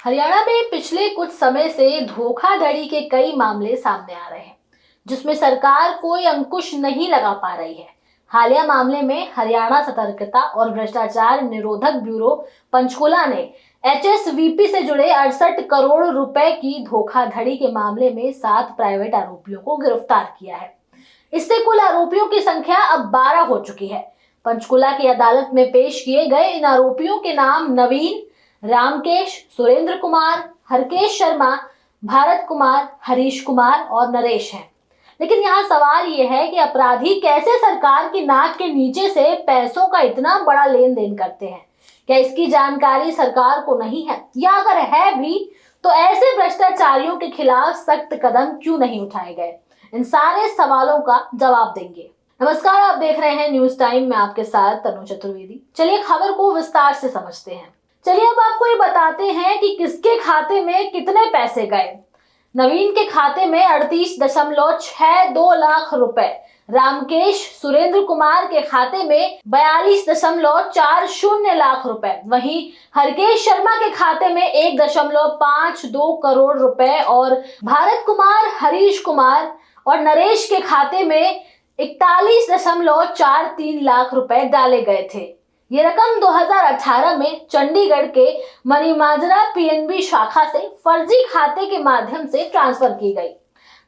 हरियाणा में पिछले कुछ समय से धोखाधड़ी के कई मामले सामने आ रहे हैं, जिसमें सरकार कोई अंकुश नहीं लगा पा रही है। हालिया मामले में हरियाणा सतर्कता और भ्रष्टाचार निरोधक ब्यूरो पंचकुला ने एचएसवीपी से जुड़े 68 करोड़ रुपए की धोखाधड़ी के मामले में 7 प्राइवेट आरोपियों को गिरफ्तार किया है। इससे कुल आरोपियों की संख्या अब 12 हो चुकी है। पंचकुला की अदालत में पेश किए गए इन आरोपियों के नाम नवीन, रामकेश, सुरेंद्र कुमार, हरकेश शर्मा, भारत कुमार, हरीश कुमार और नरेश हैं। लेकिन यहाँ सवाल ये है कि अपराधी कैसे सरकार की नाक के नीचे से पैसों का इतना बड़ा लेन देन करते हैं। क्या इसकी जानकारी सरकार को नहीं है, या अगर है भी तो ऐसे भ्रष्टाचारियों के खिलाफ सख्त कदम क्यों नहीं उठाए गए? इन सारे सवालों का जवाब देंगे। नमस्कार, आप देख रहे हैं न्यूज टाइम में, आपके साथ तनु चतुर्वेदी। चलिए खबर को विस्तार से समझते हैं। चलिए अब आपको ये बताते हैं कि किसके खाते में कितने पैसे गए। नवीन के खाते में 38.62 लाख रुपए, रामकेश सुरेंद्र कुमार के खाते में 42.40 लाख रुपए, वहीं हरकेश शर्मा के खाते में 1.52 करोड़ रुपए और भारत कुमार, हरीश कुमार और नरेश के खाते में 41.43 लाख रुपए डाले गए थे। ये रकम 2018 में चंडीगढ़ के मनीमाजरा पीएनबी शाखा से फर्जी खाते के माध्यम से ट्रांसफर की गई।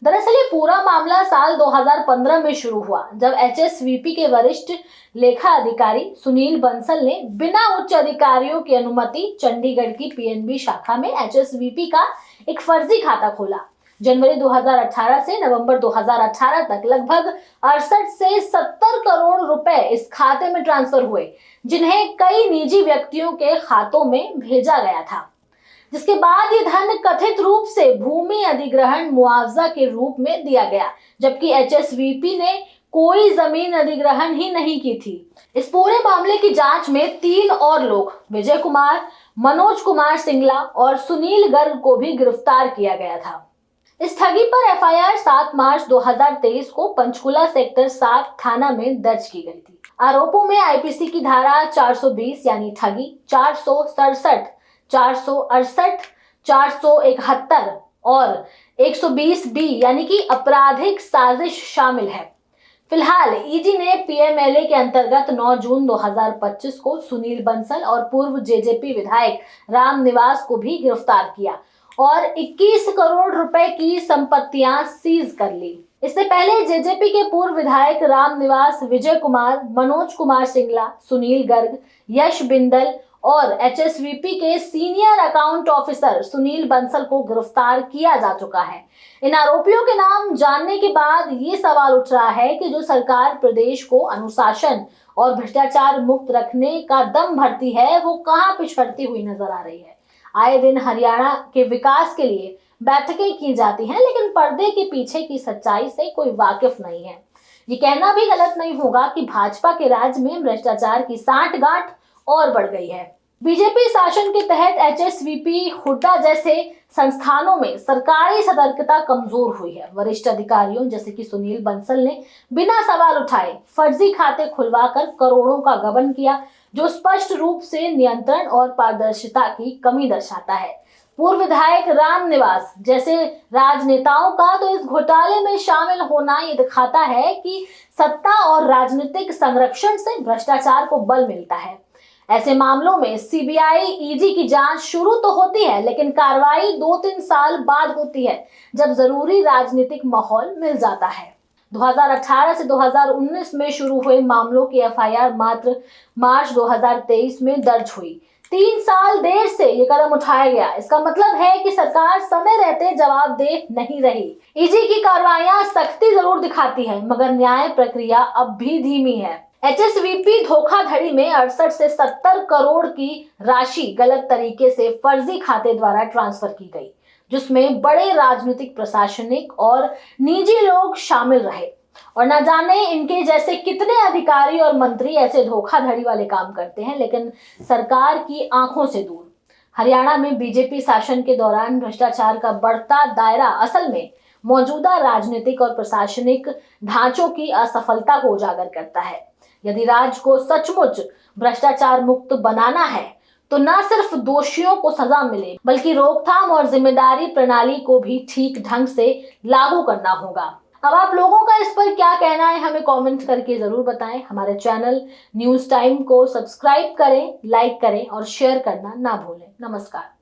दरअसल ये पूरा मामला साल 2015 में शुरू हुआ, जब एचएसवीपी के वरिष्ठ लेखा अधिकारी सुनील बंसल ने बिना उच्च अधिकारियों की अनुमति चंडीगढ़ की पीएनबी शाखा में एचएसवीपी का एक फर्जी खाता खोला। जनवरी 2018 से नवंबर 2018 तक लगभग 68 से 70 करोड़ रुपए इस खाते में ट्रांसफर हुए, जिन्हें कई निजी व्यक्तियों के खातों में भेजा गया था, जिसके बाद ये धन कथित रूप से भूमि अधिग्रहण मुआवजा के रूप में दिया गया, जबकि एचएसवीपी ने कोई जमीन अधिग्रहण ही नहीं की थी। इस पूरे मामले की जांच में 3 और लोग, विजय कुमार, मनोज कुमार सिंगला और सुनील गर्ग को भी गिरफ्तार किया गया था। इस ठगी पर एफआईआर 7 मार्च 2023 को पंचकुला सेक्टर 7 थाना में दर्ज की गई थी। आरोपों में आईपीसी की धारा 420 यानी ठगी, 467, 468, 471 और 120 बी यानी कि आपराधिक साजिश शामिल है। फिलहाल ईडी ने पीएमएलए के अंतर्गत 9 जून 2025 को सुनील बंसल और पूर्व जेजेपी विधायक राम निवास को भी गिरफ्तार किया और 21 करोड़ रुपए की संपत्तियां सीज कर ली। इससे पहले जेजेपी के पूर्व विधायक राम निवास, विजय कुमार, मनोज कुमार सिंगला, सुनील गर्ग, यश बिंदल और एचएसवीपी के senior account officer Sunil Bansal को गिरफ्तार किया जा चुका है। इन आरोपियों के नाम जानने के बाद ये सवाल उठ रहा है कि जो सरकार प्रदेश को अनुशासन और भ्रष्टाचार मुक्त रखने का दम भरती है, वो कहाँ पिछड़ती हुई नजर आ रही है। आए दिन हरियाणा के विकास के लिए बैठकें की जाती हैं, लेकिन पर्दे के पीछे की सच्चाई से कोई वाकिफ नहीं है। ये कहना भी गलत नहीं होगा कि भाजपा के राज में भ्रष्टाचार की सांठगांठ और बढ़ गई है। बीजेपी शासन के तहत एचएसवीपी, हुड्डा जैसे संस्थानों में सरकारी सतर्कता कमजोर हुई है। वरिष्ठ अधिकारियों जैसे कि सुनील बंसल ने बिना सवाल उठाए फर्जी खाते खुलवाकर करोड़ों का गबन किया, जो स्पष्ट रूप से नियंत्रण और पारदर्शिता की कमी दर्शाता है। पूर्व विधायक राम निवास जैसे राजनेताओं का तो इस घोटाले में शामिल होना ये दिखाता है कि सत्ता और राजनीतिक संरक्षण से भ्रष्टाचार को बल मिलता है। ऐसे मामलों में सीबीआई, ईडी की जांच शुरू तो होती है, लेकिन कार्रवाई 2-3 साल बाद होती है, जब जरूरी राजनीतिक माहौल मिल जाता है। 2018 से 2019 में शुरू हुए मामलों की एफआईआर मात्र मार्च 2023 में दर्ज हुई। 3 साल देर से ये कदम उठाया गया। इसका मतलब है कि सरकार समय रहते जवाबदेह नहीं रही। ईडी की कार्रवाइयां सख्ती जरूर दिखाती है, मगर न्याय प्रक्रिया अब भी धीमी है। एचएसवीपी धोखाधड़ी में 68 से 70 करोड़ की राशि गलत तरीके से फर्जी खाते द्वारा ट्रांसफर की गई, जिसमें बड़े राजनीतिक, प्रशासनिक और निजी लोग शामिल रहे। और न जाने इनके जैसे कितने अधिकारी और मंत्री ऐसे धोखाधड़ी वाले काम करते हैं, लेकिन सरकार की आंखों से दूर। हरियाणा में बीजेपी शासन के दौरान भ्रष्टाचार का बढ़ता दायरा असल में मौजूदा राजनीतिक और प्रशासनिक ढांचों की असफलता को उजागर करता है। यदि राज्य को सचमुच भ्रष्टाचार मुक्त बनाना है तो न सिर्फ दोषियों को सजा मिले बल्कि रोकथाम और जिम्मेदारी प्रणाली को भी ठीक ढंग से लागू करना होगा। अब आप लोगों का इस पर क्या कहना है हमें कमेंट करके जरूर बताएं। हमारे चैनल न्यूज टाइम को सब्सक्राइब करें, लाइक करें और शेयर करना ना भूलें। नमस्कार।